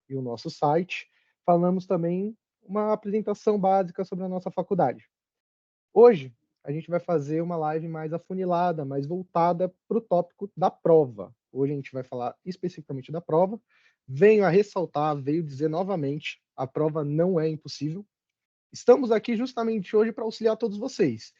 e o nosso site. Falamos também uma apresentação básica sobre a nossa faculdade. Hoje, a gente vai fazer uma live mais afunilada, mais voltada para o tópico da prova. Hoje a gente vai falar especificamente da prova. Venho a ressaltar, veio dizer novamente, a prova não é impossível. Estamos aqui justamente hoje para auxiliar todos vocês.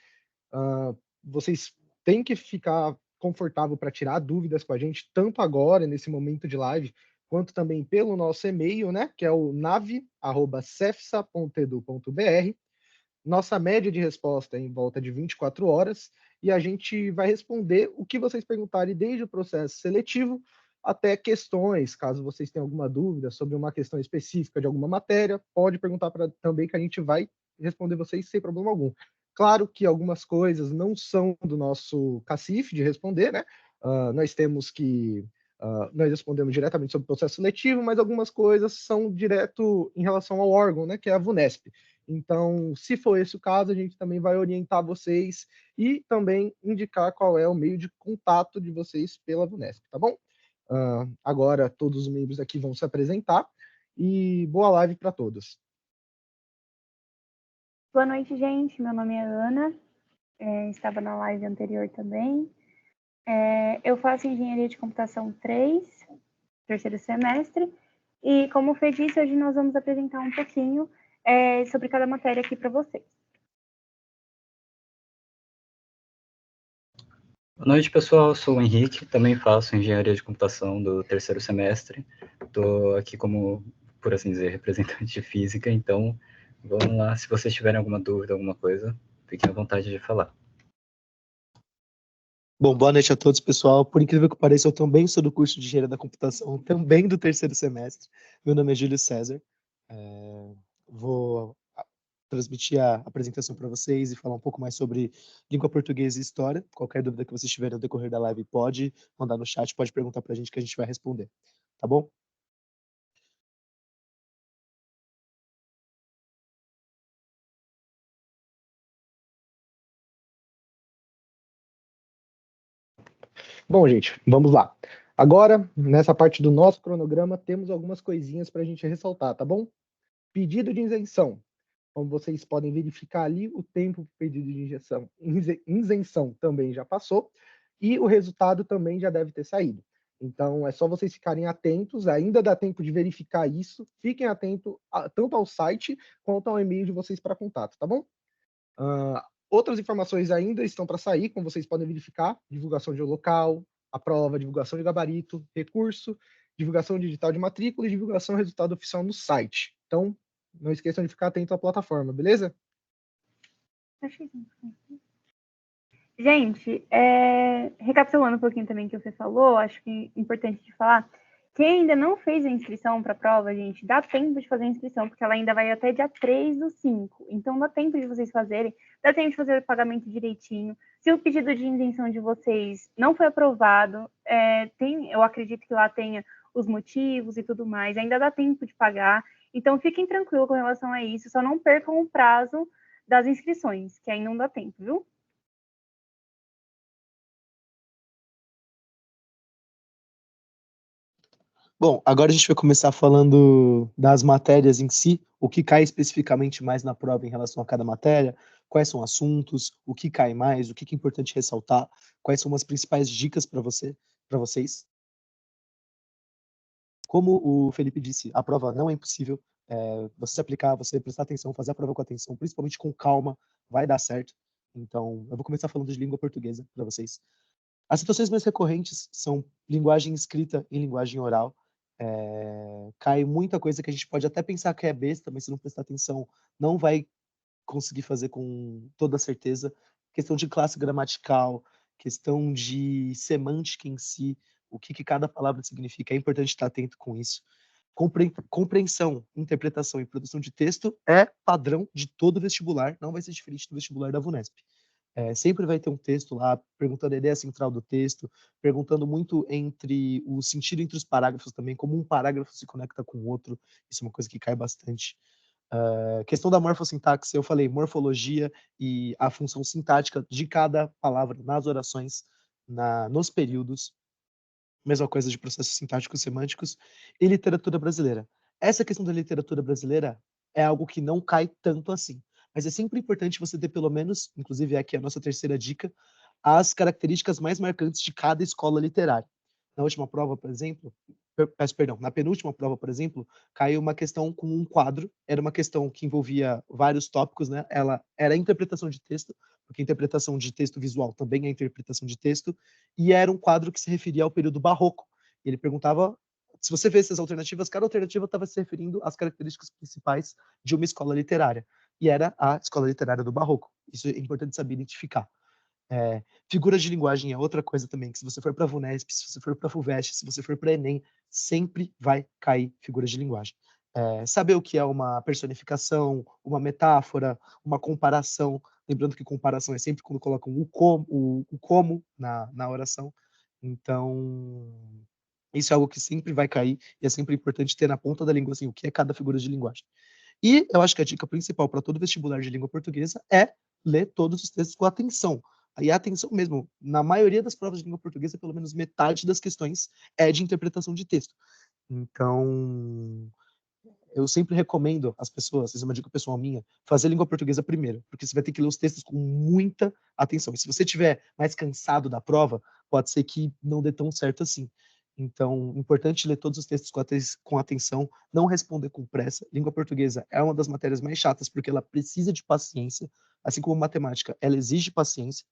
Vocês têm que ficar confortável para tirar dúvidas com a gente, tanto agora, nesse momento de live, quanto também pelo nosso e-mail, né, que é o nave@cefsa.edu.br. Nossa média de resposta é em volta de 24 horas e a gente vai responder o que vocês perguntarem desde o processo seletivo até questões, caso vocês tenham alguma dúvida sobre uma questão específica de alguma matéria, pode perguntar também que a gente vai responder vocês sem problema algum. Claro que algumas coisas não são do nosso cacife de responder, né? Nós respondemos diretamente sobre o processo seletivo, mas algumas coisas são direto em relação ao órgão, né, que é a VUNESP. Então, se for esse o caso, a gente também vai orientar vocês e também indicar qual é o meio de contato de vocês pela VUNESP, tá bom? Agora todos os membros aqui vão se apresentar e boa live para todos. Boa noite, gente. Meu nome é Ana, estava na live anterior também. Eu faço Engenharia de Computação 3, terceiro semestre, e como o Fê disse, hoje nós vamos apresentar um pouquinho sobre cada matéria aqui para vocês. Boa noite, pessoal. Eu sou o Henrique, também faço Engenharia de Computação do terceiro semestre. Estou aqui como, por assim dizer, representante de Física, então vamos lá. Se vocês tiverem alguma dúvida, alguma coisa, fiquem à vontade de falar. Bom, boa noite a todos, pessoal. Por incrível que pareça, eu também sou do curso de Engenharia da Computação, também do terceiro semestre. Meu nome é Júlio César. Vou transmitir a apresentação para vocês e falar um pouco mais sobre língua portuguesa e história. Qualquer dúvida que vocês tiverem no decorrer da live, pode mandar no chat, pode perguntar para a gente que a gente vai responder. Tá bom? Bom, gente, vamos lá. Agora, nessa parte do nosso cronograma, temos algumas coisinhas para a gente ressaltar, tá bom? Pedido de isenção. Como vocês podem verificar ali, o tempo do pedido de isenção também já passou e o resultado também já deve ter saído. Então, é só vocês ficarem atentos, ainda dá tempo de verificar isso, fiquem atentos tanto ao site quanto ao e-mail de vocês para contato, tá bom? Outras informações ainda estão para sair, como vocês podem verificar, divulgação de local, a prova, divulgação de gabarito, recurso, divulgação digital de matrícula e divulgação do resultado oficial no site. Então, não esqueçam de ficar atento à plataforma, beleza? Gente, recapitulando um pouquinho também o que você falou, acho que é importante de falar, quem ainda não fez a inscrição para a prova, gente, dá tempo de fazer a inscrição, porque ela ainda vai até dia 3/5. Então, dá tempo de vocês fazerem, dá tempo de fazer o pagamento direitinho. Se o pedido de isenção de vocês não foi aprovado, eu acredito que lá tenha os motivos e tudo mais, ainda dá tempo de pagar. Então, fiquem tranquilos com relação a isso, só não percam o prazo das inscrições, que ainda não dá tempo, viu? Bom, agora a gente vai começar falando das matérias em si, o que cai especificamente mais na prova em relação a cada matéria, quais são assuntos, o que cai mais, o que é importante ressaltar, quais são as principais dicas para vocês. Como o Felipe disse, a prova não é impossível. Você se aplicar, você prestar atenção, fazer a prova com atenção, principalmente com calma, vai dar certo. Então, eu vou começar falando de língua portuguesa para vocês. As situações mais recorrentes são linguagem escrita e linguagem oral. Cai muita coisa que a gente pode até pensar que é besta, mas se não prestar atenção, não vai conseguir fazer com toda certeza. Questão de classe gramatical, questão de semântica em si, o que cada palavra significa, é importante estar atento com isso. Compreensão, interpretação e produção de texto é padrão de todo vestibular, não vai ser diferente do vestibular da VUNESP. Sempre vai ter um texto lá, perguntando a ideia central do texto, perguntando muito entre o sentido entre os parágrafos também, como um parágrafo se conecta com o outro, isso é uma coisa que cai bastante. Questão da morfossintaxe, eu falei morfologia e a função sintática de cada palavra nas orações, nos períodos, mesma coisa de processos sintáticos semânticos, e literatura brasileira. essa questão da literatura brasileira é algo que não cai tanto assim. Mas é sempre importante você ter pelo menos, inclusive aqui a nossa terceira dica, as características mais marcantes de cada escola literária. Na última prova, por exemplo, peço perdão, na penúltima prova, por exemplo, caiu uma questão com um quadro, era uma questão que envolvia vários tópicos, né? Ela era interpretação de texto, porque interpretação de texto visual também é interpretação de texto, e era um quadro que se referia ao período barroco. Ele perguntava, se você vê essas alternativas, cada alternativa estava se referindo às características principais de uma escola literária, e era a escola literária do barroco. Isso é importante saber identificar. Figuras de linguagem é outra coisa também, que se você for para a VUNESP, se você for para a FUVEST, se você for para Enem, sempre vai cair figuras de linguagem. Saber o que é uma personificação, uma metáfora, uma comparação, lembrando que comparação é sempre quando colocam o como na oração. Então, isso é algo que sempre vai cair e é sempre importante ter na ponta da língua assim, o que é cada figura de linguagem. E eu acho que a dica principal para todo vestibular de língua portuguesa é ler todos os textos com atenção. Aí a atenção mesmo, na maioria das provas de língua portuguesa, pelo menos metade das questões é de interpretação de texto. Então, eu sempre recomendo às pessoas, isso é uma dica pessoal minha, fazer língua portuguesa primeiro, porque você vai ter que ler os textos com muita atenção. E se você estiver mais cansado da prova, pode ser que não dê tão certo assim. Então, importante ler todos os textos com atenção, não responder com pressa. Língua portuguesa é uma das matérias mais chatas, porque ela precisa de paciência, assim como matemática, ela exige paciência.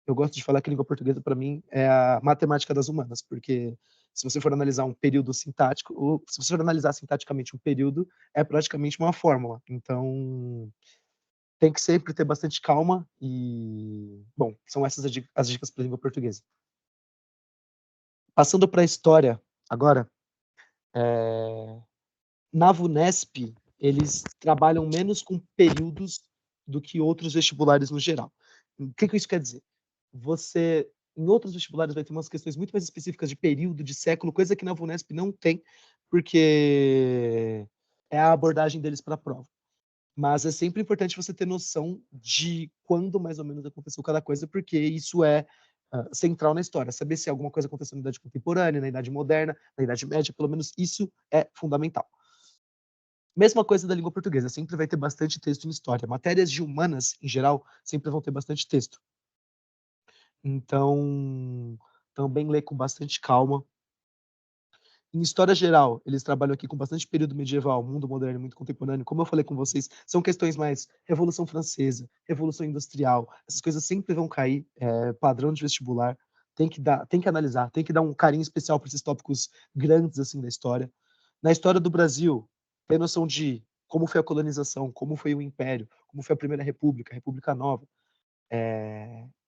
Eu gosto de falar que língua portuguesa, para mim, é a matemática das humanas, porque se você for analisar um período sintático, ou se você for analisar sintaticamente um período, é praticamente uma fórmula. Então, tem que sempre ter bastante calma e, bom, são essas as dicas para a língua portuguesa. Passando para a história agora, na VUNESP, eles trabalham menos com períodos do que outros vestibulares no geral. O que isso quer dizer? Você, em outros vestibulares, vai ter umas questões muito mais específicas de período, de século, coisa que na VUNESP não tem, porque é a abordagem deles para a prova. Mas é sempre importante você ter noção de quando mais ou menos aconteceu cada coisa, porque isso é central na história. Saber se alguma coisa aconteceu na Idade Contemporânea, na Idade Moderna, na Idade Média, pelo menos isso é fundamental. Mesma coisa da língua portuguesa, sempre vai ter bastante texto em história. Matérias de humanas, em geral, sempre vão ter bastante texto. Então, também lê com bastante calma. Em história geral, eles trabalham aqui com bastante período medieval, mundo moderno, muito contemporâneo. Como eu falei com vocês, são questões mais Revolução Francesa, Revolução Industrial. Essas coisas sempre vão cair, padrão de vestibular. Tem que analisar, tem que dar um carinho especial para esses tópicos grandes assim da história. Na história do Brasil, ter noção de como foi a colonização, como foi o Império, como foi a Primeira República, a República Nova.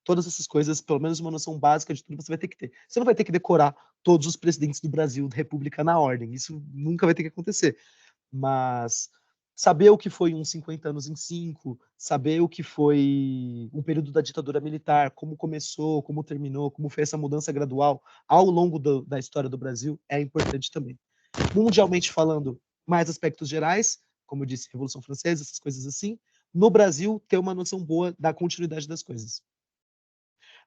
Todas essas coisas, pelo menos uma noção básica de tudo, você vai ter que ter. Você não vai ter que decorar todos os presidentes do Brasil, da República, na ordem. Isso nunca vai ter que acontecer. Mas saber o que foi uns 50 anos em 5, saber o que foi um período da ditadura militar, como começou, como terminou, como foi essa mudança gradual ao longo da história do Brasil, é importante também. Mundialmente falando, mais aspectos gerais, como eu disse, Revolução Francesa, essas coisas assim. No Brasil, ter uma noção boa da continuidade das coisas.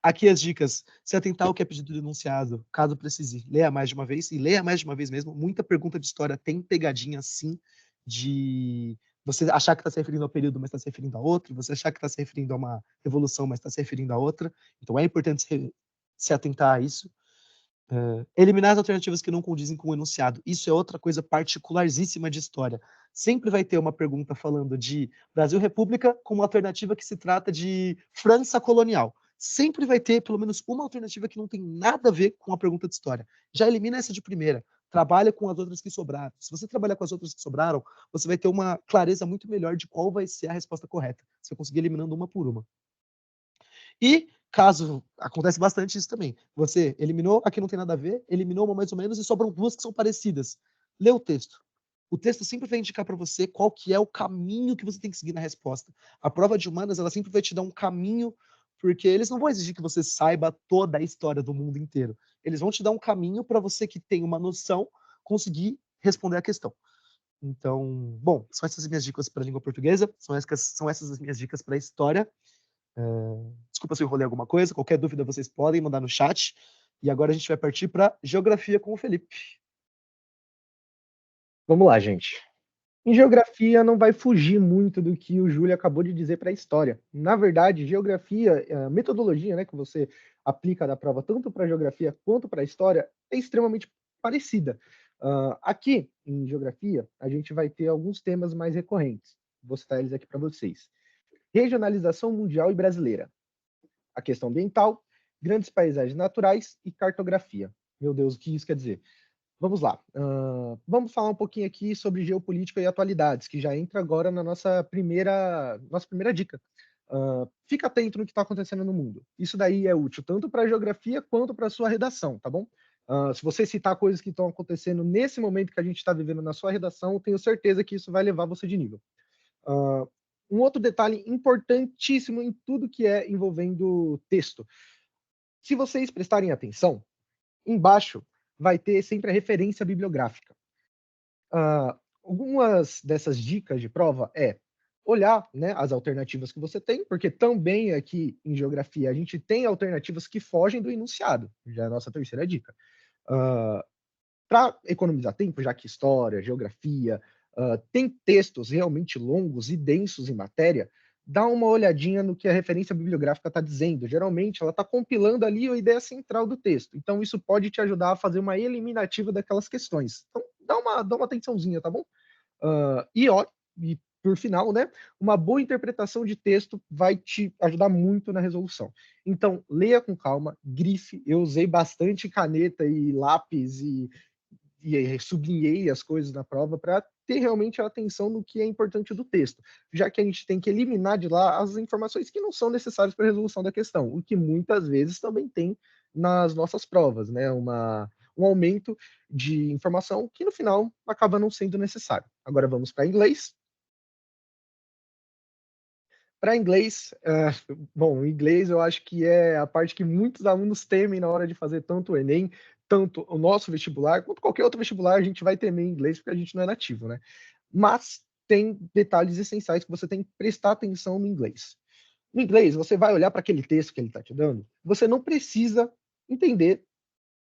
Aqui as dicas. Se atentar ao que é pedido do enunciado, caso precise, leia mais de uma vez, e leia mais de uma vez mesmo. Muita pergunta de história tem pegadinha, sim, de você achar que está se referindo ao período, mas está se referindo a outro, você achar que está se referindo a uma revolução, mas está se referindo a outra. Então é importante se atentar a isso. Eliminar as alternativas que não condizem com o enunciado. Isso é outra coisa particularíssima de história. Sempre vai ter uma pergunta falando de Brasil República com uma alternativa que se trata de França colonial. Sempre vai ter pelo menos uma alternativa que não tem nada a ver com a pergunta de história. Já elimina essa de primeira. Trabalha com as outras que sobraram. Se você trabalhar com as outras que sobraram, você vai ter uma clareza muito melhor de qual vai ser a resposta correta. Você vai conseguir eliminando uma por uma. E caso acontece bastante isso também. Você eliminou a que não tem nada a ver, eliminou uma mais ou menos e sobram duas que são parecidas. Lê o texto. O texto sempre vai indicar para você qual que é o caminho que você tem que seguir na resposta. A prova de humanas, ela sempre vai te dar um caminho, porque eles não vão exigir que você saiba toda a história do mundo inteiro. Eles vão te dar um caminho para você que tem uma noção conseguir responder a questão. Então, bom, são essas as minhas dicas para a língua portuguesa, são essas as minhas dicas para a história. Desculpa se eu enrolei alguma coisa, qualquer dúvida vocês podem mandar no chat. E agora a gente vai partir para geografia com o Felipe. Vamos lá, gente. Em geografia não vai fugir muito do que o Júlio acabou de dizer para a história. Na verdade, geografia, a metodologia, né, que você aplica da prova tanto para geografia quanto para a história é extremamente parecida. Aqui, em geografia, a gente vai ter alguns temas mais recorrentes. Vou citar eles aqui para vocês. Regionalização mundial e brasileira. A questão ambiental, grandes paisagens naturais e cartografia. Meu Deus, o que isso quer dizer? Vamos lá. Vamos falar um pouquinho aqui sobre geopolítica e atualidades, que já entra agora na nossa primeira dica. Fica atento no que está acontecendo no mundo. Isso daí é útil tanto para a geografia quanto para a sua redação, tá bom? Se você citar coisas que estão acontecendo nesse momento que a gente está vivendo na sua redação, tenho certeza que isso vai levar você de nível. Um outro detalhe importantíssimo em tudo que é envolvendo texto. Se vocês prestarem atenção, embaixo vai ter sempre a referência bibliográfica. Algumas dessas dicas de prova é olhar, né, as alternativas que você tem, porque também aqui em geografia a gente tem alternativas que fogem do enunciado, já é a nossa terceira dica. Para economizar tempo, já que história, geografia, tem textos realmente longos e densos em matéria, dá uma olhadinha no que a referência bibliográfica está dizendo. Geralmente, ela está compilando ali a ideia central do texto. Então, isso pode te ajudar a fazer uma eliminativa daquelas questões. Então, dá uma atençãozinha, tá bom? E por final, né, uma boa interpretação de texto vai te ajudar muito na resolução. Então, leia com calma, grife. Eu usei bastante caneta e lápis e sublinhei as coisas na prova para ter realmente a atenção no que é importante do texto, já que a gente tem que eliminar de lá as informações que não são necessárias para a resolução da questão, o que muitas vezes também tem nas nossas provas, né? Um aumento de informação que no final acaba não sendo necessário. Agora vamos para inglês. Para inglês, bom, inglês eu acho que é a parte que muitos alunos temem na hora de fazer tanto o Enem, tanto o nosso vestibular, quanto qualquer outro vestibular, a gente vai temer inglês porque a gente não é nativo, né? Mas tem detalhes essenciais que você tem que prestar atenção no inglês. No inglês, você vai olhar para aquele texto que ele está te dando, você não precisa entender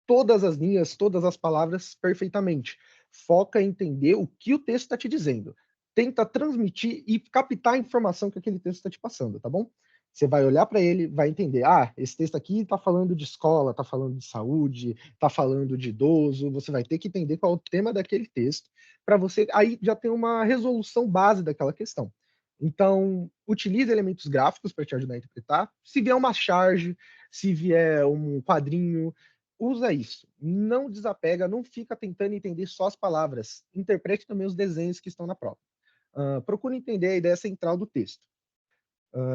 todas as linhas, todas as palavras perfeitamente. Foca em entender o que o texto está te dizendo. Tenta transmitir e captar a informação que aquele texto está te passando, tá bom? Você vai olhar para ele, vai entender, esse texto aqui está falando de escola, está falando de saúde, está falando de idoso, você vai ter que entender qual é o tema daquele texto, para você aí já ter uma resolução base daquela questão. Então, utilize elementos gráficos para te ajudar a interpretar. Se vier uma charge, se vier um quadrinho, usa isso. Não desapega, não fica tentando entender só as palavras. Interprete também os desenhos que estão na prova. Procure entender a ideia central do texto.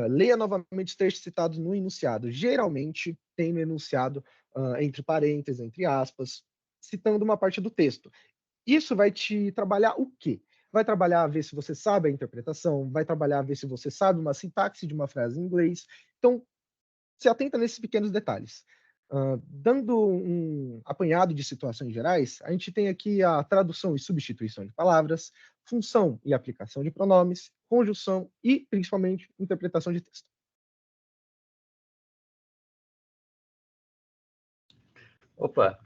Leia novamente os textos citados no enunciado. Geralmente tem no enunciado, entre parênteses, entre aspas, citando uma parte do texto. Isso vai te trabalhar o quê? Vai trabalhar a ver se você sabe a interpretação, vai trabalhar a ver se você sabe uma sintaxe de uma frase em inglês. Então, se atenta nesses pequenos detalhes. Dando um apanhado de situações gerais, a gente tem aqui a tradução e substituição de palavras, função e aplicação de pronomes, conjunção e, principalmente, interpretação de texto. Opa,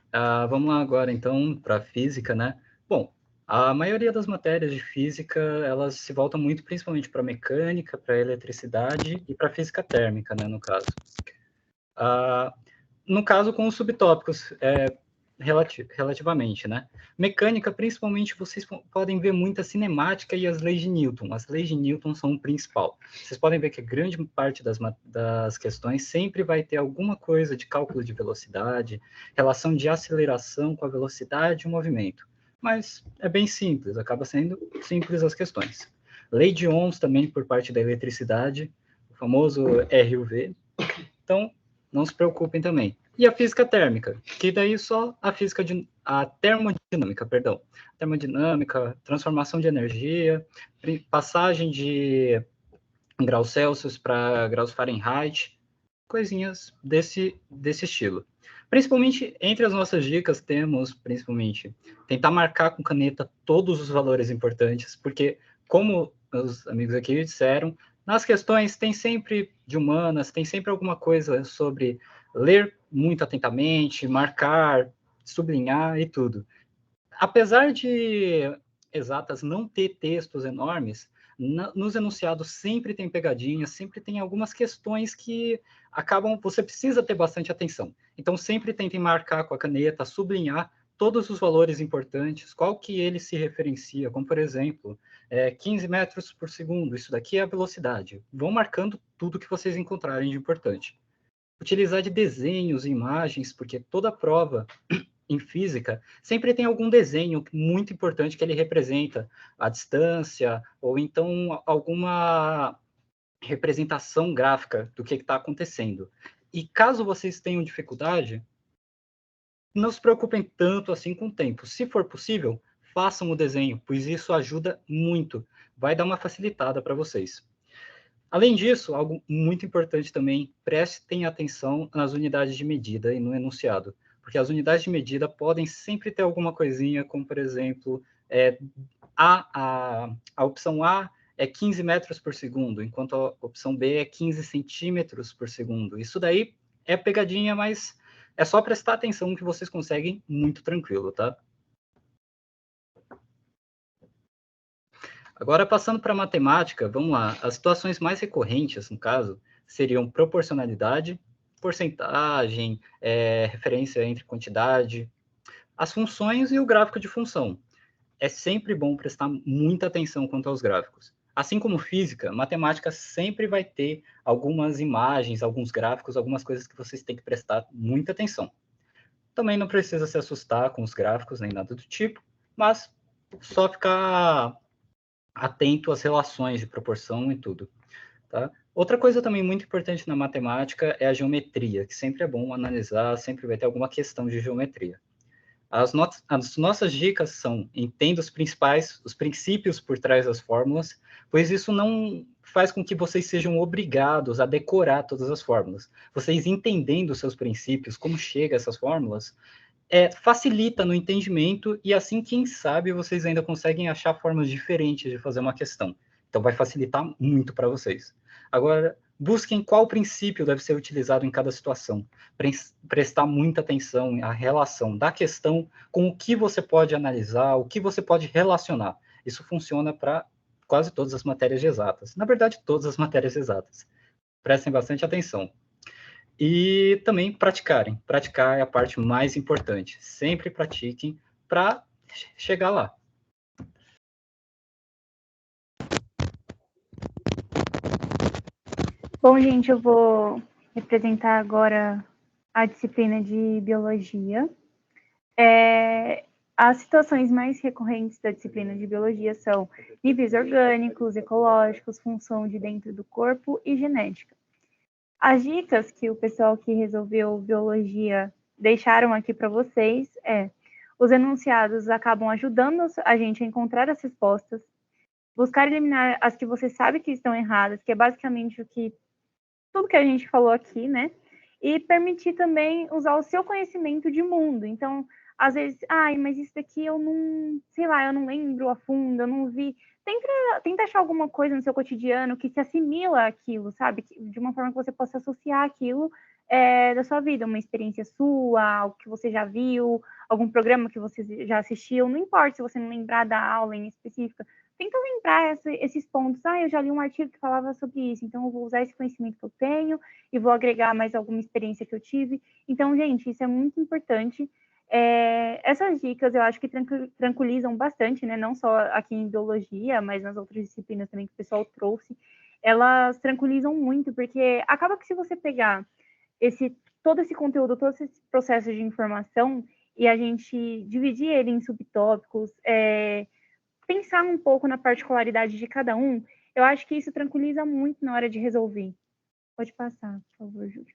vamos lá agora então para a física, né? Bom, a maioria das matérias de física, elas se voltam muito principalmente para mecânica, para eletricidade e para física térmica, né, no caso. No caso, com os subtópicos, relativamente, né? Mecânica, principalmente, vocês podem ver muita cinemática e as leis de Newton. As leis de Newton são o principal. Vocês podem ver que a grande parte das questões sempre vai ter alguma coisa de cálculo de velocidade, relação de aceleração com a velocidade e o movimento. Mas é bem simples, acaba sendo simples as questões. Lei de Ohms também por parte da eletricidade, o famoso RUV. Então, não se preocupem também. E a física térmica, que daí só a termodinâmica, perdão. Termodinâmica, transformação de energia, passagem de graus Celsius para graus Fahrenheit, coisinhas desse estilo. Principalmente, entre as nossas dicas, temos, principalmente, tentar marcar com caneta todos os valores importantes, porque, como os amigos aqui disseram, nas questões tem sempre, de humanas, tem sempre alguma coisa sobre ler muito atentamente, marcar, sublinhar e tudo. Apesar de exatas não ter textos enormes, nos enunciados sempre tem pegadinhas, sempre tem algumas questões que acabam, você precisa ter bastante atenção. Então, sempre tentem marcar com a caneta, sublinhar todos os valores importantes, qual que ele se referencia, como, por exemplo, 15 metros por segundo, isso daqui é a velocidade. Vão marcando tudo que vocês encontrarem de importante. Utilizar de desenhos e imagens, porque toda prova em física, sempre tem algum desenho muito importante que ele representa a distância, ou então alguma representação gráfica do que está acontecendo. E caso vocês tenham dificuldade, não se preocupem tanto assim com o tempo. Se for possível, façam o desenho, pois isso ajuda muito. Vai dar uma facilitada para vocês. Além disso, algo muito importante também, prestem atenção nas unidades de medida e no enunciado, porque as unidades de medida podem sempre ter alguma coisinha, como, por exemplo, a opção A é 15 metros por segundo, enquanto a opção B é 15 centímetros por segundo. Isso daí é pegadinha, mas é só prestar atenção que vocês conseguem muito tranquilo, tá? Agora, passando para a matemática, vamos lá. As situações mais recorrentes, no caso, seriam proporcionalidade, porcentagem, referência entre quantidade, as funções e o gráfico de função. É sempre bom prestar muita atenção quanto aos gráficos. Assim como física, matemática sempre vai ter algumas imagens, alguns gráficos, algumas coisas que vocês têm que prestar muita atenção. Também não precisa se assustar com os gráficos, nem nada do tipo, mas só ficar atento às relações de proporção e tudo, tá? Outra coisa também muito importante na matemática é a geometria, que sempre é bom analisar, sempre vai ter alguma questão de geometria. As nossas dicas são: entenda os princípios por trás das fórmulas, pois isso não faz com que vocês sejam obrigados a decorar todas as fórmulas. Vocês entendendo os seus princípios, como chega a essas fórmulas, facilita no entendimento, e assim, quem sabe, vocês ainda conseguem achar formas diferentes de fazer uma questão. Então, vai facilitar muito para vocês. Agora, busquem qual princípio deve ser utilizado em cada situação. Prestar muita atenção à relação da questão com o que você pode analisar, o que você pode relacionar. Isso funciona para quase todas as matérias exatas. Na verdade, todas as matérias exatas. Prestem bastante atenção. E também praticarem. Praticar é a parte mais importante. Sempre pratiquem para chegar lá. Bom, gente, eu vou representar agora a disciplina de biologia. As situações mais recorrentes da disciplina de biologia são níveis orgânicos, ecológicos, função de dentro do corpo e genética. As dicas que o pessoal que resolveu biologia deixaram aqui para vocês os enunciados acabam ajudando a gente a encontrar as respostas, buscar eliminar as que você sabe que estão erradas, que é basicamente tudo que a gente falou aqui, né? E permitir também usar o seu conhecimento de mundo. Então, às vezes, mas isso daqui eu não, sei lá, eu não lembro a fundo, eu não vi. Tenta achar alguma coisa no seu cotidiano que se assimila àquilo, sabe? De uma forma que você possa associar aquilo da sua vida, uma experiência sua, algo que você já viu, algum programa que você já assistiu, não importa se você não lembrar da aula em específica, tenta lembrar esses pontos. Eu já li um artigo que falava sobre isso, então eu vou usar esse conhecimento que eu tenho e vou agregar mais alguma experiência que eu tive. Então, gente, isso é muito importante. Essas dicas eu acho que tranquilizam bastante, né? Não só aqui em biologia, mas nas outras disciplinas também que o pessoal trouxe. Elas tranquilizam muito, porque acaba que se você pegar todo esse conteúdo, todo esse processo de informação e a gente dividir ele em subtópicos, pensar um pouco na particularidade de cada um, eu acho que isso tranquiliza muito na hora de resolver. Pode passar, por favor, Júlio.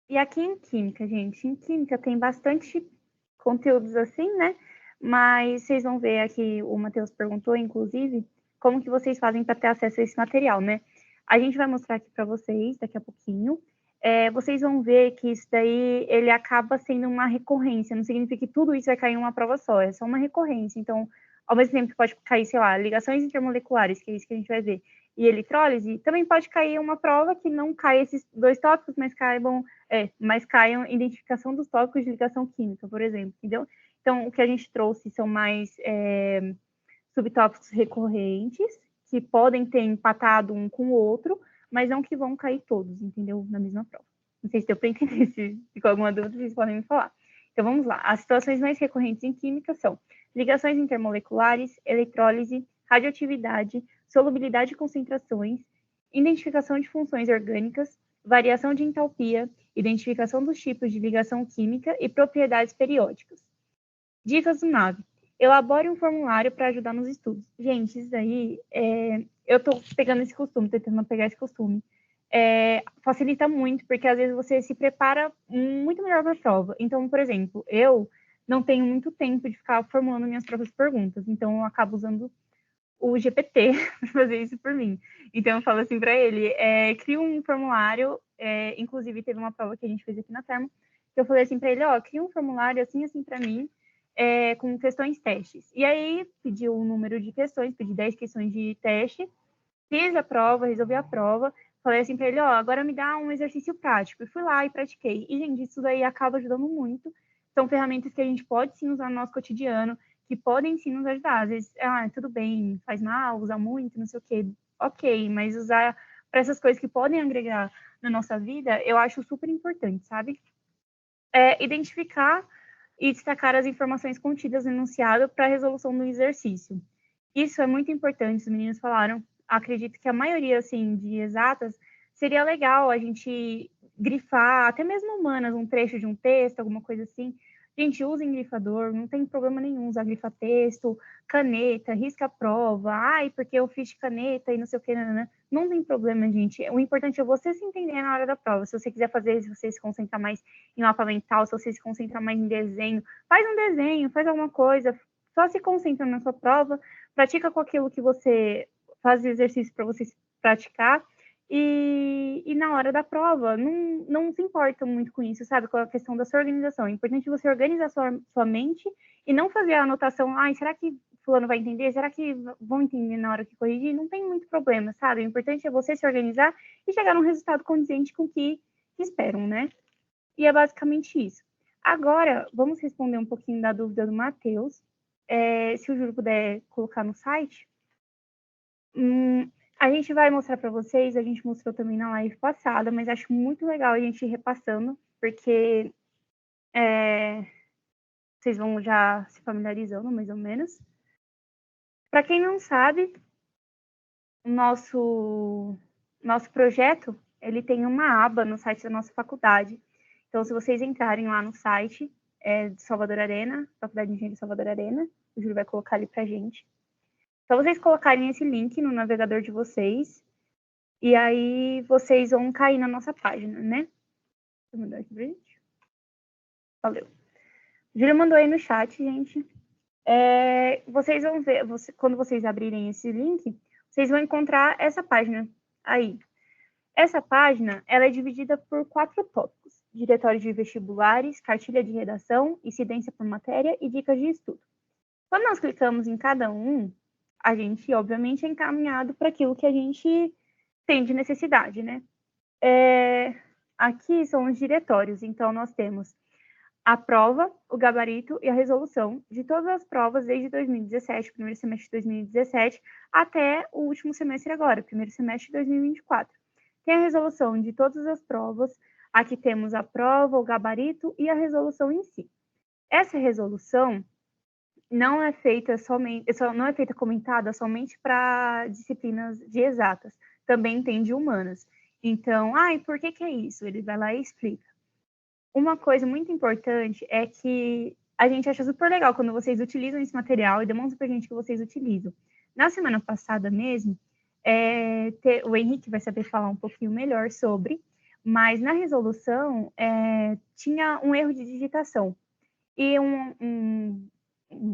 E aqui em Química, gente, em Química tem bastante conteúdos assim, né? Mas vocês vão ver aqui, o Matheus perguntou, inclusive, como que vocês fazem para ter acesso a esse material, né? A gente vai mostrar aqui para vocês daqui a pouquinho. Vocês vão ver que isso daí, ele acaba sendo uma recorrência, não significa que tudo isso vai cair em uma prova só, é só uma recorrência. Então, ao mesmo tempo que pode cair, sei lá, ligações intermoleculares, que é isso que a gente vai ver, e eletrólise, também pode cair uma prova que não cai esses dois tópicos, mas caiam identificação dos tópicos de ligação química, por exemplo, entendeu? Então, o que a gente trouxe são mais subtópicos recorrentes, que podem ter empatado um com o outro, mas não que vão cair todos, entendeu? Na mesma prova. Não sei se deu para entender, se ficou alguma dúvida, vocês podem me falar. Então, vamos lá. As situações mais recorrentes em química são ligações intermoleculares, eletrólise, radioatividade, solubilidade de concentrações, identificação de funções orgânicas, variação de entalpia, identificação dos tipos de ligação química e propriedades periódicas. Dicas do NAVE. Elabore um formulário para ajudar nos estudos. Gente, isso aí, eu estou pegando esse costume, tentando pegar esse costume. Facilita muito, porque às vezes você se prepara muito melhor para a prova. Então, por exemplo, eu não tenho muito tempo de ficar formulando minhas próprias perguntas, então eu acabo usando o GPT para fazer isso por mim. Então, eu falo assim para ele, cria um formulário, inclusive teve uma prova que a gente fez aqui na Termo, que eu falei assim para ele, cria um formulário assim para mim, com questões testes. E aí, pedi o número de questões, pedi 10 questões de teste, fiz a prova, resolvi a prova, falei assim para ele, agora me dá um exercício prático. E fui lá e pratiquei. E, gente, isso daí acaba ajudando muito. São ferramentas que a gente pode sim usar no nosso cotidiano, que podem sim nos ajudar. Às vezes, tudo bem, faz mal, usa muito, não sei o quê. Ok, mas usar para essas coisas que podem agregar na nossa vida, eu acho super importante, sabe? Identificar e destacar as informações contidas no enunciado para a resolução do exercício. Isso é muito importante, os meninos falaram. Acredito que a maioria, assim, de exatas, seria legal a gente grifar, até mesmo humanas, um trecho de um texto, alguma coisa assim. Gente, usem grifador, não tem problema nenhum usar grifa-texto, caneta, risca a prova, porque eu fiz de caneta e não sei o que, não tem problema, gente. O importante é você se entender na hora da prova. Se você quiser fazer, se você se concentrar mais em mapa mental, se você se concentrar mais em desenho, faz um desenho, faz alguma coisa, só se concentra na sua prova, pratica com aquilo que você faz exercício para você praticar, e na hora da prova, não se importa muito com isso, sabe? Com a questão da sua organização. É importante você organizar sua mente e não fazer a anotação, será que fulano vai entender? Será que vão entender na hora que corrigir? Não tem muito problema, sabe? O importante é você se organizar e chegar num resultado condizente com o que esperam, né? E é basicamente isso. Agora, vamos responder um pouquinho da dúvida do Matheus. Se o Júlio puder colocar no site. A gente vai mostrar para vocês, a gente mostrou também na live passada, mas acho muito legal a gente ir repassando, porque vocês vão já se familiarizando, mais ou menos. Para quem não sabe, o nosso projeto, ele tem uma aba no site da nossa faculdade. Então, se vocês entrarem lá no site de Salvador Arena, Faculdade de Engenharia de Salvador Arena, o Júlio vai colocar ali para a gente. Só vocês colocarem esse link no navegador de vocês, e aí vocês vão cair na nossa página, né? Vou mandar aqui pra gente. Valeu. Júlia mandou aí no chat, gente. Vocês vão ver, quando vocês abrirem esse link, vocês vão encontrar essa página aí. Essa página, ela é dividida por 4 tópicos: diretório de vestibulares, cartilha de redação, incidência por matéria e dicas de estudo. Quando nós clicamos em cada um, a gente, obviamente, é encaminhado para aquilo que a gente tem de necessidade, né? Aqui são os diretórios, então nós temos a prova, o gabarito e a resolução de todas as provas desde 2017, primeiro semestre de 2017, até o último semestre agora, primeiro semestre de 2024. Tem a resolução de todas as provas, aqui temos a prova, o gabarito e a resolução em si. Essa resolução não é feita comentada somente para disciplinas de exatas, também tem de humanas. Então, e por que é isso? Ele vai lá e explica. Uma coisa muito importante é que a gente acha super legal quando vocês utilizam esse material e demonstram para a gente que vocês utilizam. Na semana passada mesmo, o Henrique vai saber falar um pouquinho melhor sobre, mas na resolução tinha um erro de digitação. E um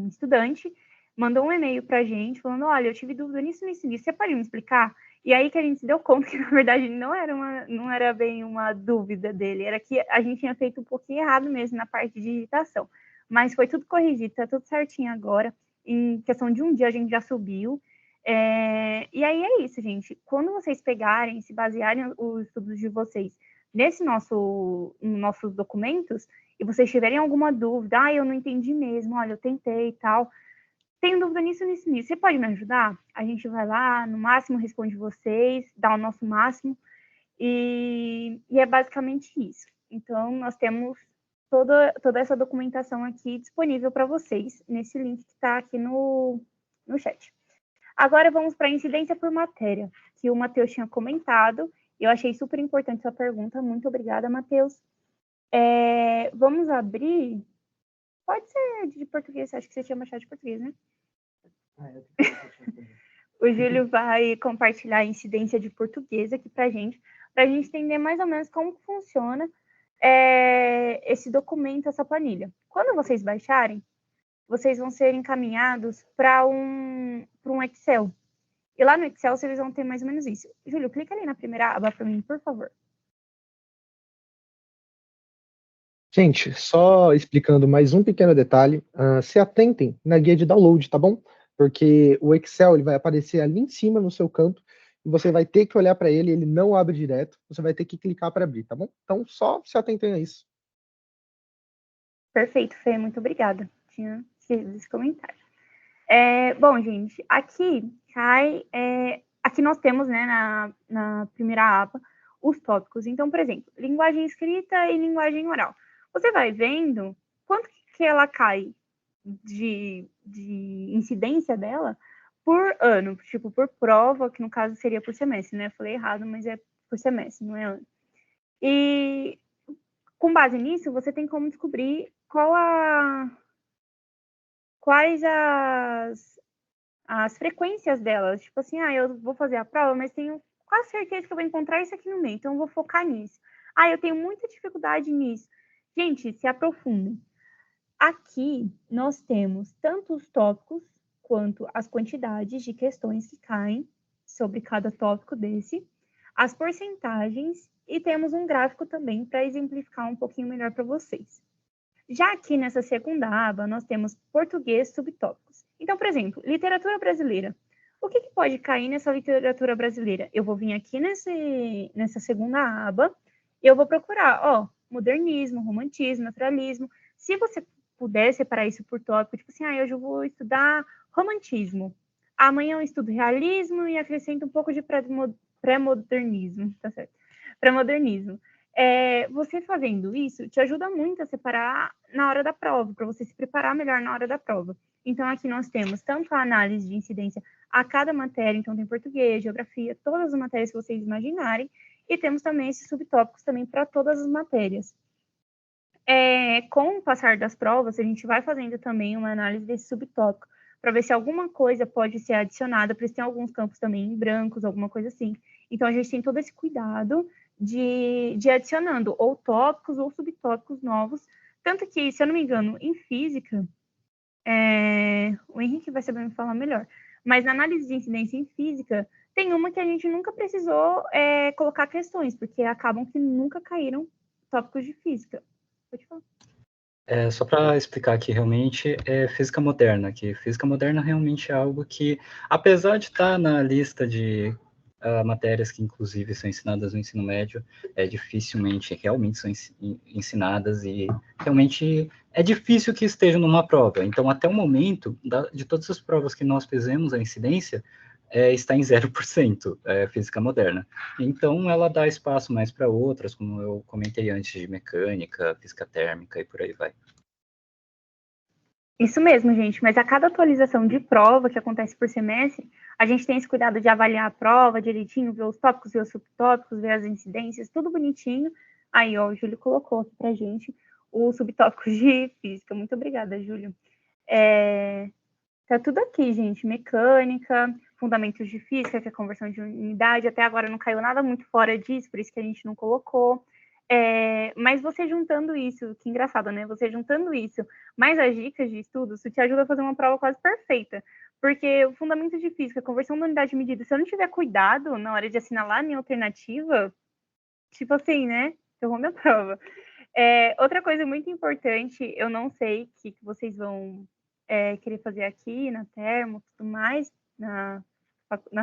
estudante mandou um e-mail para a gente falando, olha, eu tive dúvida nisso, você pode me explicar? E aí que a gente se deu conta que, na verdade, não era bem uma dúvida dele, era que a gente tinha feito um pouquinho errado mesmo na parte de digitação. Mas foi tudo corrigido, tá tudo certinho agora. Em questão de um dia a gente já subiu. E aí é isso, gente. Quando vocês pegarem, se basearem os estudos de vocês nossos documentos, e vocês tiverem alguma dúvida, eu não entendi mesmo, olha, eu tentei e tal, tenho dúvida nisso, você pode me ajudar? A gente vai lá, no máximo responde vocês, dá o nosso máximo, e é basicamente isso. Então, nós temos toda essa documentação aqui disponível para vocês, nesse link que está aqui no chat. Agora, vamos para a incidência por matéria, que o Matheus tinha comentado. Eu achei super importante essa pergunta. Muito obrigada, Matheus. Vamos abrir... Pode ser de português, acho que você tinha baixado de português, né? O Júlio vai compartilhar a incidência de português aqui para a gente entender mais ou menos como funciona esse documento, essa planilha. Quando vocês baixarem, vocês vão ser encaminhados para um Excel. E lá no Excel, vocês vão ter mais ou menos isso. Júlio, clica ali na primeira aba para mim, por favor. Gente, só explicando mais um pequeno detalhe, se atentem na guia de download, tá bom? Porque o Excel ele vai aparecer ali em cima no seu canto, e você vai ter que olhar para ele não abre direto, você vai ter que clicar para abrir, tá bom? Então, só se atentem a isso. Perfeito, Fê, muito obrigada. Tinha esquecido esse comentário. Bom, gente, aqui nós temos, né, na primeira aba, os tópicos. Então, por exemplo, linguagem escrita e linguagem oral. Você vai vendo quanto que ela cai de incidência dela por ano, tipo, por prova, que no caso seria por semestre, né? Falei errado, mas é por semestre, não é ano. E com base nisso, você tem como descobrir quais as frequências delas. Tipo assim, eu vou fazer a prova, mas tenho quase certeza que eu vou encontrar isso aqui no meio, então eu vou focar nisso. Eu tenho muita dificuldade nisso. Gente, se aprofundem. Aqui nós temos tanto os tópicos quanto as quantidades de questões que caem sobre cada tópico desse, as porcentagens, e temos um gráfico também para exemplificar um pouquinho melhor para vocês. Já aqui nessa segunda aba, nós temos português subtópicos. Então, por exemplo, literatura brasileira. O que pode cair nessa literatura brasileira? Eu vou vir aqui nessa segunda aba, eu vou procurar, modernismo, romantismo, naturalismo. Se você puder separar isso por tópico, tipo assim, hoje eu vou estudar romantismo. Amanhã eu estudo realismo e acrescento um pouco de pré-modernismo, tá certo? Pré-modernismo. Você fazendo isso te ajuda muito a separar na hora da prova, para você se preparar melhor na hora da prova. Então, aqui nós temos tanto a análise de incidência a cada matéria, então tem português, geografia, todas as matérias que vocês imaginarem, e temos também esses subtópicos também para todas as matérias. Com o passar das provas, a gente vai fazendo também uma análise desse subtópico, para ver se alguma coisa pode ser adicionada, porque tem alguns campos também em brancos, alguma coisa assim. Então, a gente tem todo esse cuidado de adicionando ou tópicos ou subtópicos novos, tanto que, se eu não me engano, em física, o Henrique vai saber me falar melhor, mas na análise de incidência em física, tem uma que a gente nunca precisou colocar questões, porque acabam que nunca caíram tópicos de física. Pode falar. Só para explicar aqui, realmente, é física moderna, que física moderna realmente é algo que, apesar de estar na lista de matérias que, inclusive, são ensinadas no ensino médio, dificilmente realmente são ensinadas e realmente é difícil que estejam numa prova. Então, até o momento, de todas as provas que nós fizemos, a incidência está em 0%, física moderna. Então, ela dá espaço mais para outras, como eu comentei antes, de mecânica, física térmica e por aí vai. Isso mesmo, gente, mas a cada atualização de prova que acontece por semestre, a gente tem esse cuidado de avaliar a prova direitinho, ver os tópicos, ver os subtópicos, ver as incidências, tudo bonitinho. Aí, o Júlio colocou aqui pra gente os subtópicos de física. Muito obrigada, Júlio. Tá tudo aqui, gente. Mecânica, fundamentos de física, que é conversão de unidade. Até agora não caiu nada muito fora disso, por isso que a gente não colocou. Mas você juntando isso, que engraçado, né? Você juntando isso, mais as dicas de estudo, isso te ajuda a fazer uma prova quase perfeita. Porque o fundamento de física, conversão da unidade de medida, se eu não tiver cuidado na hora de assinalar a minha alternativa, tipo assim, né? Eu vou minha prova. Outra coisa muito importante, eu não sei o que vocês vão querer fazer aqui na Termo, tudo mais, na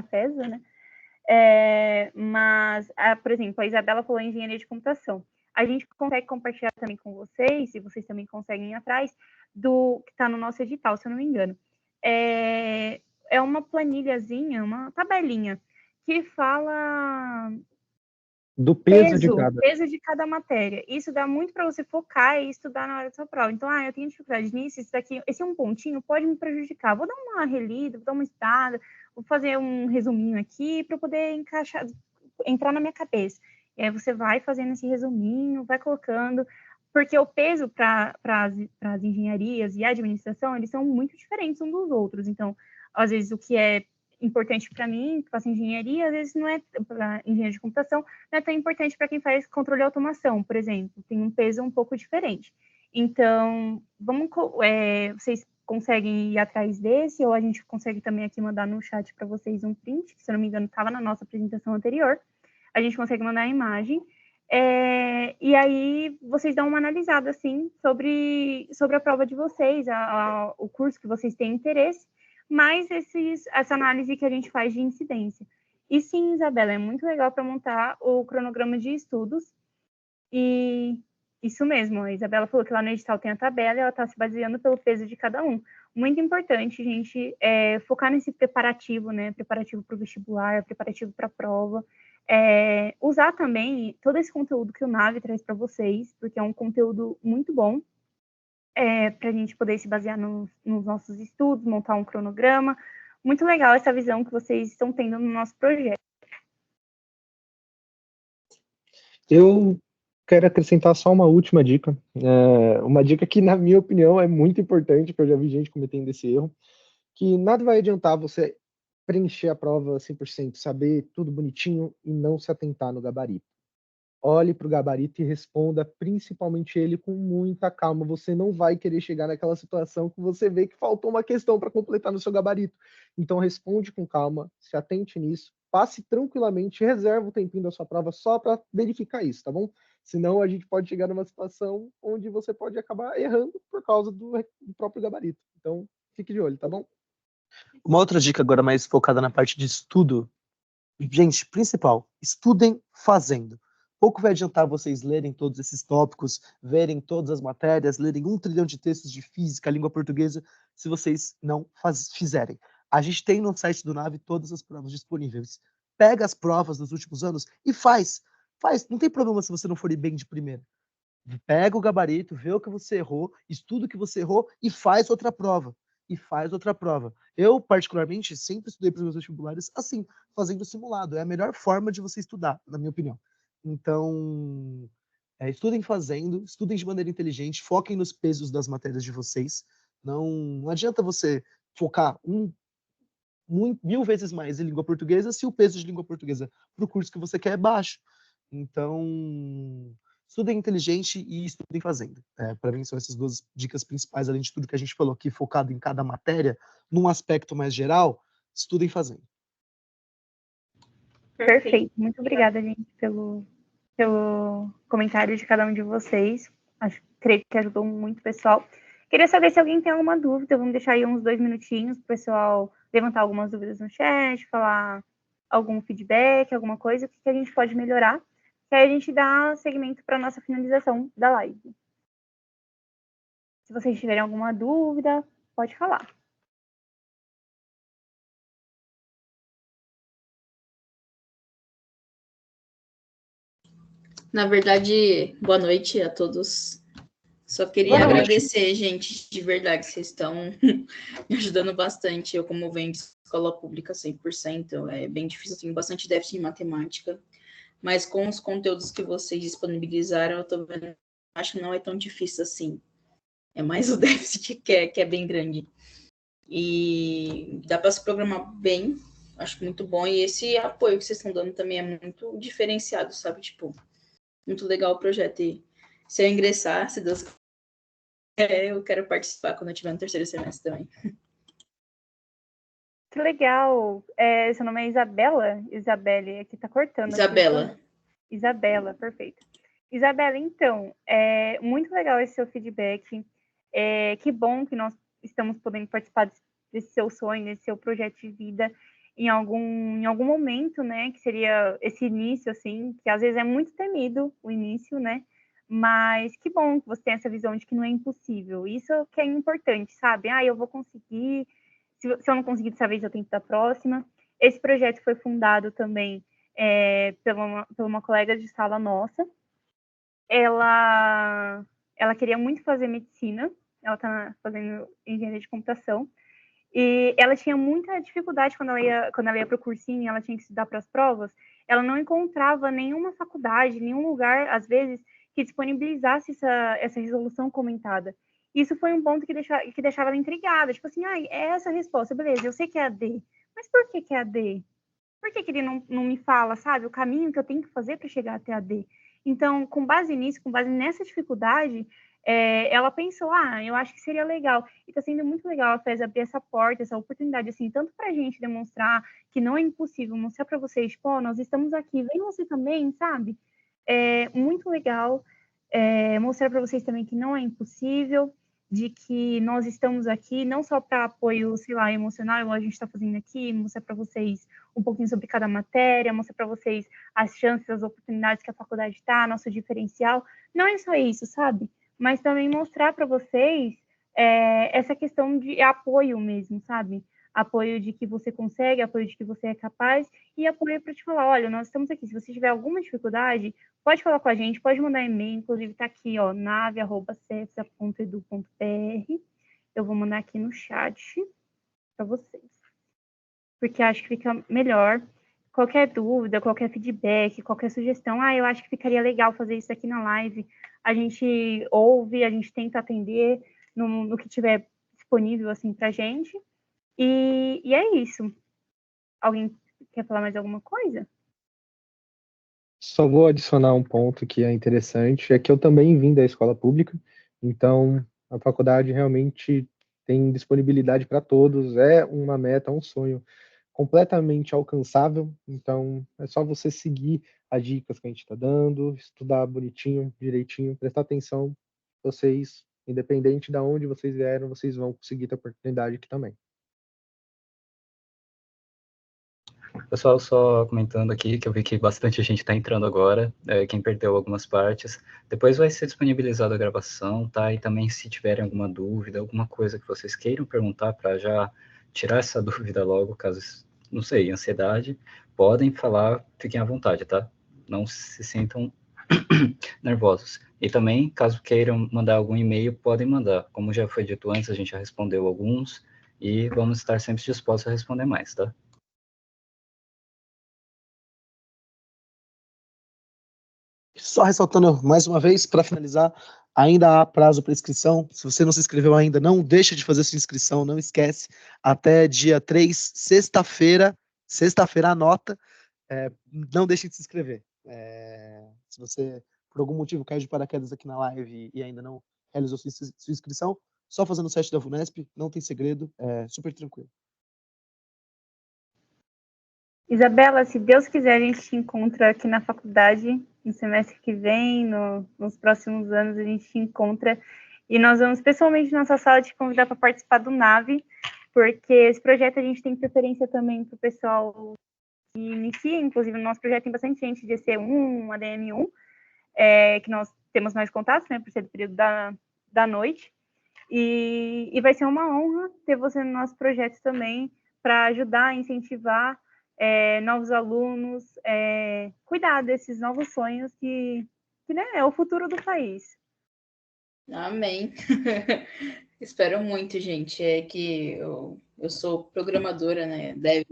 FESA, né? Mas, por exemplo, a Isabela falou em engenharia de computação. A gente consegue compartilhar também com vocês, e vocês também conseguem ir atrás, do que está no nosso edital, se eu não me engano. É uma planilhazinha, uma tabelinha, que fala Do peso de cada matéria. Isso dá muito para você focar e estudar na hora da sua prova. Então, eu tenho dificuldade nisso, isso daqui, esse um pontinho pode me prejudicar. Vou dar uma relida, vou dar uma estudada, vou fazer um resuminho aqui para poder encaixar, entrar na minha cabeça. E aí você vai fazendo esse resuminho, vai colocando, porque o peso para as engenharias e a administração, eles são muito diferentes uns dos outros. Então, às vezes, o que é importante para mim, que faço engenharia, às vezes não é para engenharia de computação, não é tão importante para quem faz controle de automação, por exemplo. Tem um peso um pouco diferente. Então, vocês conseguem ir atrás desse, ou a gente consegue também aqui mandar no chat para vocês um print, que, se eu não me engano, estava na nossa apresentação anterior. A gente consegue mandar a imagem. E aí vocês dão uma analisada, assim, sobre a prova de vocês, o curso que vocês têm interesse, mais essa análise que a gente faz de incidência. E sim, Isabela, é muito legal para montar o cronograma de estudos. E isso mesmo, a Isabela falou que lá no edital tem a tabela e ela está se baseando pelo peso de cada um. Muito importante, gente, focar nesse preparativo, né? Preparativo para o vestibular, preparativo para a prova. Usar também todo esse conteúdo que o NAVE traz para vocês, porque é um conteúdo muito bom, para a gente poder se basear nos nossos estudos, montar um cronograma. Muito legal essa visão que vocês estão tendo no nosso projeto. Eu quero acrescentar só uma última dica. Uma dica que, na minha opinião, é muito importante, que eu já vi gente cometendo esse erro, que nada vai adiantar você preencher a prova 100%, saber tudo bonitinho e não se atentar no gabarito. Olhe para o gabarito e responda principalmente ele com muita calma. Você não vai querer chegar naquela situação que você vê que faltou uma questão para completar no seu gabarito. Então responde com calma, se atente nisso, passe tranquilamente, reserva o tempinho da sua prova só para verificar isso, tá bom? Senão a gente pode chegar numa situação onde você pode acabar errando por causa do próprio gabarito. Então fique de olho, tá bom? Uma outra dica agora mais focada na parte de estudo. Gente, principal, estudem fazendo. Pouco vai adiantar vocês lerem todos esses tópicos, verem todas as matérias, lerem 1 trilhão de textos de física, língua portuguesa, se vocês não fizerem. A gente tem no site do NAVE todas as provas disponíveis. Pega as provas dos últimos anos e faz. Não tem problema se você não for ir bem de primeira. Pega o gabarito, vê o que você errou, estuda o que você errou e faz outra prova. Eu, particularmente, sempre estudei para os meus vestibulares assim, fazendo simulado. É a melhor forma de você estudar, na minha opinião. Então, estudem fazendo, estudem de maneira inteligente, foquem nos pesos das matérias de vocês. Não adianta você focar 1000 vezes mais em língua portuguesa se o peso de língua portuguesa para o curso que você quer é baixo. Então, estudem inteligente e estudem fazendo. Para mim, são essas duas dicas principais, além de tudo que a gente falou aqui, focado em cada matéria, num aspecto mais geral, estudem fazendo. Perfeito. Muito obrigada, gente, pelo comentário de cada um de vocês. Creio que ajudou muito o pessoal. Queria saber se alguém tem alguma dúvida. Vamos deixar aí uns 2 minutinhos para o pessoal levantar algumas dúvidas no chat, falar algum feedback, alguma coisa, o que a gente pode melhorar. Que aí a gente dá seguimento para a nossa finalização da live. Se vocês tiverem alguma dúvida, pode falar. Na verdade, boa noite a todos. Só queria agradecer, gente, de verdade, vocês estão me ajudando bastante. Eu, como venho de escola pública 100%, é bem difícil, eu tenho bastante déficit em matemática, mas com os conteúdos que vocês disponibilizaram, eu tô vendo, acho que não é tão difícil assim. É mais o déficit que é bem grande. E dá para se programar bem, acho muito bom. E esse apoio que vocês estão dando também é muito diferenciado, sabe? Tipo, muito legal o projeto. E se eu ingressar, se Deus quiser, eu quero participar quando eu estiver no 3º semestre também. Que legal. Seu nome é Isabela? Isabelle, aqui tá cortando. Isabela. Aqui. Isabela, perfeito. Isabela, então, muito legal esse seu feedback. Que bom que nós estamos podendo participar desse seu sonho, desse seu projeto de vida. em algum momento, né, que seria esse início, assim, que às vezes é muito temido, o início, né, mas que bom que você tem essa visão de que não é impossível. Isso que é importante, sabe? Eu vou conseguir, se eu não conseguir dessa vez, eu tento da próxima. Esse projeto foi fundado também por uma colega de sala nossa. Ela queria muito fazer medicina, ela está fazendo engenharia de computação, e ela tinha muita dificuldade quando ela ia para o cursinho, ela tinha que estudar para as provas, ela não encontrava nenhuma faculdade, nenhum lugar, às vezes, que disponibilizasse essa resolução comentada. Isso foi um ponto que deixava ela intrigada, tipo assim, é essa a resposta, beleza, eu sei que é a D, mas por que é a D? Por que ele não me fala, sabe, o caminho que eu tenho que fazer para chegar até a D? Então, com base nisso, com base nessa dificuldade, ela pensou, eu acho que seria legal. E está sendo muito legal a FES abrir essa porta, essa oportunidade, assim, tanto para a gente demonstrar que não é impossível, mostrar para vocês, pô, nós estamos aqui, vem você também, sabe? É muito legal mostrar para vocês também que não é impossível, de que nós estamos aqui não só para apoio, sei lá, emocional, igual a gente está fazendo aqui, mostrar para vocês um pouquinho sobre cada matéria, mostrar para vocês as chances, as oportunidades que a faculdade está, nosso diferencial. Não é só isso, sabe? Mas também mostrar para vocês essa questão de apoio mesmo, sabe? Apoio de que você consegue, apoio de que você é capaz, e apoio para te falar, olha, nós estamos aqui, se você tiver alguma dificuldade, pode falar com a gente, pode mandar e-mail, inclusive está aqui, ó, nave@cefsa.edu.br. Eu vou mandar aqui no chat para vocês, porque acho que fica melhor. Qualquer dúvida, qualquer feedback, qualquer sugestão, eu acho que ficaria legal fazer isso aqui na live. A gente ouve, a gente tenta atender no que tiver disponível, assim, pra gente. E é isso. Alguém quer falar mais alguma coisa? Só vou adicionar um ponto que é interessante, é que eu também vim da escola pública, então a faculdade realmente tem disponibilidade para todos, é uma meta, um sonho completamente alcançável, então é só você seguir as dicas que a gente está dando, estudar bonitinho, direitinho, prestar atenção, vocês, independente de onde vocês vieram, vocês vão conseguir ter oportunidade aqui também. Pessoal, só comentando aqui, que eu vi que bastante gente está entrando agora, quem perdeu algumas partes, depois vai ser disponibilizada a gravação, tá? E também se tiverem alguma dúvida, alguma coisa que vocês queiram perguntar para já tirar essa dúvida logo, caso, não sei, ansiedade, podem falar, fiquem à vontade, tá? Não se sintam nervosos. E também, caso queiram mandar algum e-mail, podem mandar. Como já foi dito antes, a gente já respondeu alguns, e vamos estar sempre dispostos a responder mais, tá? Só ressaltando mais uma vez, para finalizar, ainda há prazo para inscrição. Se você não se inscreveu ainda, não deixe de fazer sua inscrição, não esquece. Até dia 3, sexta-feira, anota, não deixe de se inscrever. Se você, por algum motivo, caiu de paraquedas aqui na live e ainda não realizou sua inscrição, só fazendo o site da VUNESP, não tem segredo, é super tranquilo. Isabela, se Deus quiser, a gente te encontra aqui na faculdade no semestre que vem, nos próximos anos a gente te encontra e nós vamos pessoalmente na nossa sala te convidar para participar do NAVE, porque esse projeto a gente tem preferência também para o pessoal que inicia, inclusive no nosso projeto tem bastante gente de EC1, ADM1, que nós temos mais contatos, né, por ser do período da noite, e vai ser uma honra ter você no nosso projeto também, para ajudar, incentivar novos alunos, cuidar desses novos sonhos que né, é o futuro do país. Amém. Espero muito, gente. É que eu sou programadora, né, dev,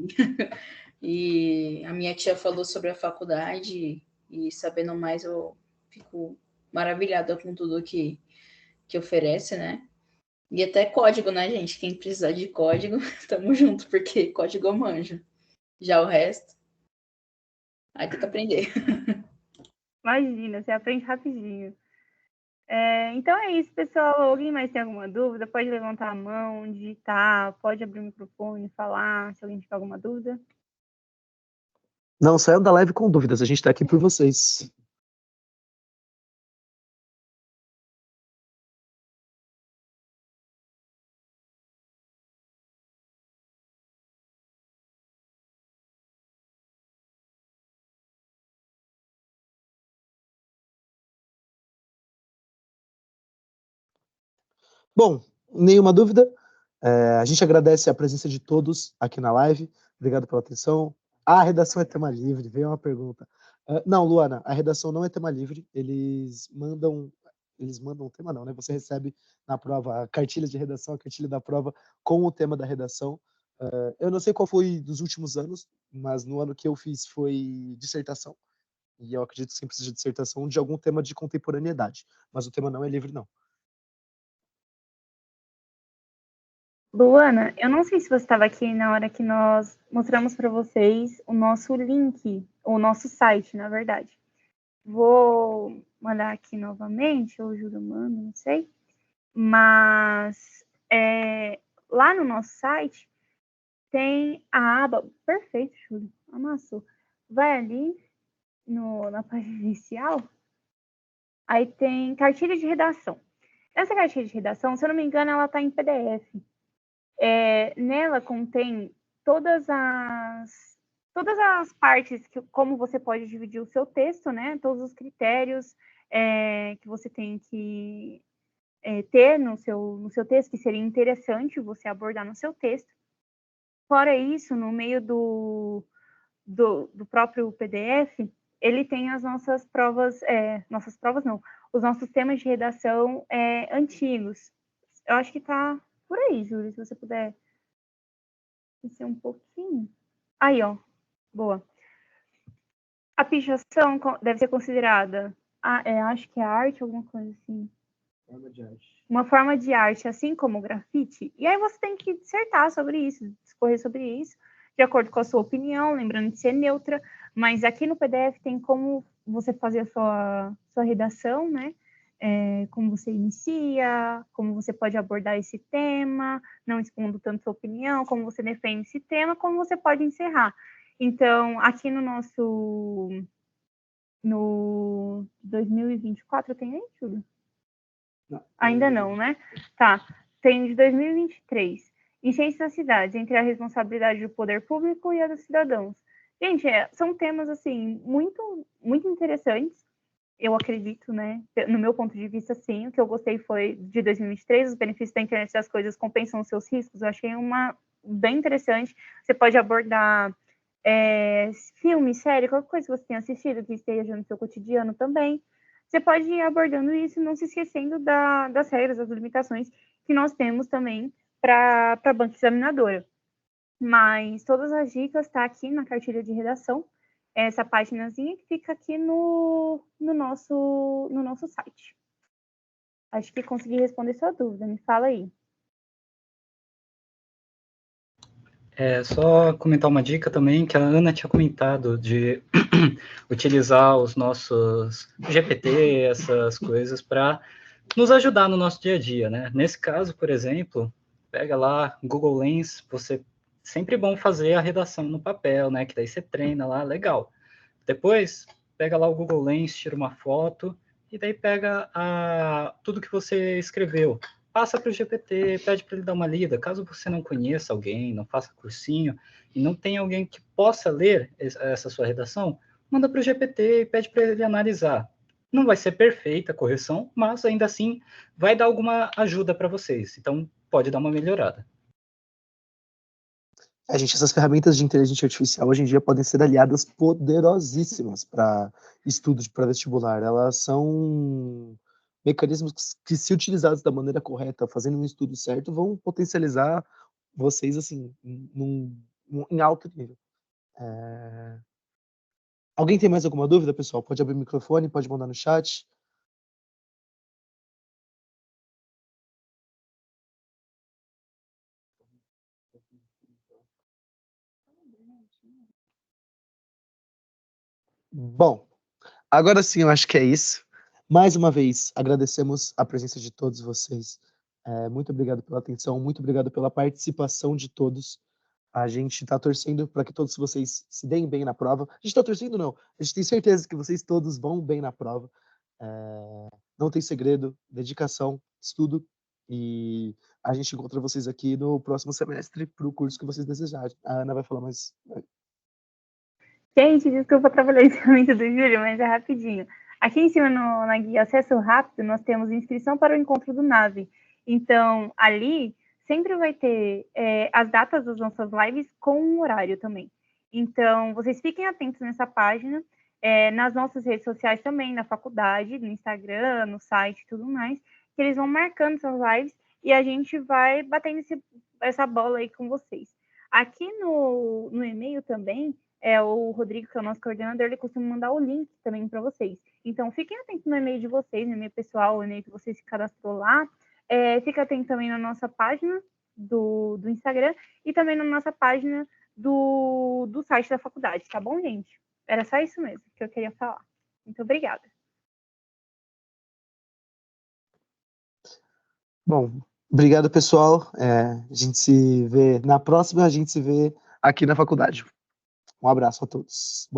e a minha tia falou sobre a faculdade e sabendo mais eu fico maravilhada com tudo que oferece, né? E até código, né, gente? Quem precisar de código, tamo junto, porque código eu manjo. Já o resto, aí tem que aprender. Imagina, você aprende rapidinho. Então é isso, pessoal. Alguém mais tem alguma dúvida? Pode levantar a mão, digitar, pode abrir o microfone, falar, se alguém tiver alguma dúvida. Não saiam da live com dúvidas, a gente está aqui por vocês. Bom, nenhuma dúvida. A gente agradece a presença de todos aqui na live. Obrigado pela atenção. A redação é tema livre, veio uma pergunta. Não, Luana, a redação não é tema livre. Eles mandam tema não, né? Você recebe na prova a cartilha de redação, a cartilha da prova com o tema da redação. Eu não sei qual foi dos últimos anos, mas no ano que eu fiz foi dissertação. E eu acredito que sempre precisa de dissertação de algum tema de contemporaneidade. Mas o tema não é livre, não. Luana, eu não sei se você estava aqui na hora que nós mostramos para vocês o nosso link, o nosso site, na verdade. Vou mandar aqui novamente, ou o Júlio manda, não sei. Mas lá no nosso site tem a aba... Perfeito, Júlio, amassou. Vai ali na página inicial, aí tem cartilha de redação. Essa cartilha de redação, se eu não me engano, ela está em PDF. Nela contém todas as partes, como você pode dividir o seu texto, né? Todos os critérios que você tem que ter no seu texto, que seria interessante você abordar no seu texto. Fora isso, no meio do próprio PDF, ele tem as nossas provas, os nossos temas de redação antigos. Eu acho que está por aí, Júlio, se você puder descer um pouquinho. Aí, ó, boa. A pichação deve ser considerada, acho que é arte, alguma coisa assim. Forma de arte. Uma forma de arte, assim como o grafite. E aí você tem que dissertar sobre isso, discorrer sobre isso, de acordo com a sua opinião, lembrando de ser neutra. Mas aqui no PDF tem como você fazer a sua redação, né? Como você inicia, como você pode abordar esse tema, não expondo tanto sua opinião, como você defende esse tema, como você pode encerrar. Então, aqui no 2024, tem aí, Júlio? Não. Ainda não, né? Tá. Tem de 2023. Em Ciência da Cidade, entre a responsabilidade do poder público e a dos cidadãos. Gente, são temas, assim, muito, muito interessantes. Eu acredito, né? No meu ponto de vista, sim. O que eu gostei foi de 2023, os benefícios da internet das coisas compensam os seus riscos. Eu achei bem interessante. Você pode abordar filme, série, qualquer coisa que você tenha assistido, que esteja no seu cotidiano também. Você pode ir abordando isso, não se esquecendo das regras, das limitações que nós temos também para a banca examinadora. Mas todas as dicas tá aqui na cartilha de redação, essa paginazinha que fica aqui no nosso site. Acho que consegui responder sua dúvida, me fala aí. Só comentar uma dica também, que a Ana tinha comentado de utilizar os nossos GPT, essas coisas, para nos ajudar no nosso dia a dia, né? Nesse caso, por exemplo, pega lá Google Lens, sempre bom fazer a redação no papel, né? Que daí você treina lá, legal. Depois, pega lá o Google Lens, tira uma foto, e daí pega tudo que você escreveu. Passa para o GPT, pede para ele dar uma lida. Caso você não conheça alguém, não faça cursinho, e não tenha alguém que possa ler essa sua redação, manda para o GPT e pede para ele analisar. Não vai ser perfeita a correção, mas ainda assim vai dar alguma ajuda para vocês. Então, pode dar uma melhorada. Gente, essas ferramentas de inteligência artificial hoje em dia podem ser aliadas poderosíssimas para estudos para vestibular. Elas são mecanismos que, se utilizados da maneira correta, fazendo um estudo certo, vão potencializar vocês assim em alto nível. Alguém tem mais alguma dúvida, pessoal? Pode abrir o microfone, pode mandar no chat. Bom, agora sim, eu acho que é isso. Mais uma vez, agradecemos a presença de todos vocês. Muito obrigado pela atenção, muito obrigado pela participação de todos. A gente está torcendo para que todos vocês se deem bem na prova. A gente está torcendo, não. A gente tem certeza que vocês todos vão bem na prova. Não tem segredo, dedicação, estudo. E a gente encontra vocês aqui no próximo semestre para o curso que vocês desejarem. A Ana vai falar mais. Gente, desculpa atrapalhar o ensinamento do Júlio, mas é rapidinho. Aqui em cima, na guia Acesso Rápido, nós temos inscrição para o encontro do NAVE. Então, ali sempre vai ter as datas das nossas lives com um horário também. Então, vocês fiquem atentos nessa página, nas nossas redes sociais também, na faculdade, no Instagram, no site e tudo mais, que eles vão marcando essas lives e a gente vai batendo essa bola aí com vocês. Aqui no e-mail também, o Rodrigo, que é o nosso coordenador, ele costuma mandar o link também para vocês. Então, fiquem atentos no e-mail de vocês, no e-mail pessoal, o e-mail que vocês se cadastrou lá. Fica atento também na nossa página do Instagram e também na nossa página do site da faculdade, tá bom, gente? Era só isso mesmo que eu queria falar. Muito obrigada. Bom, obrigado, pessoal. A gente se vê na próxima, a gente se vê aqui na faculdade. Um abraço a todos. Boa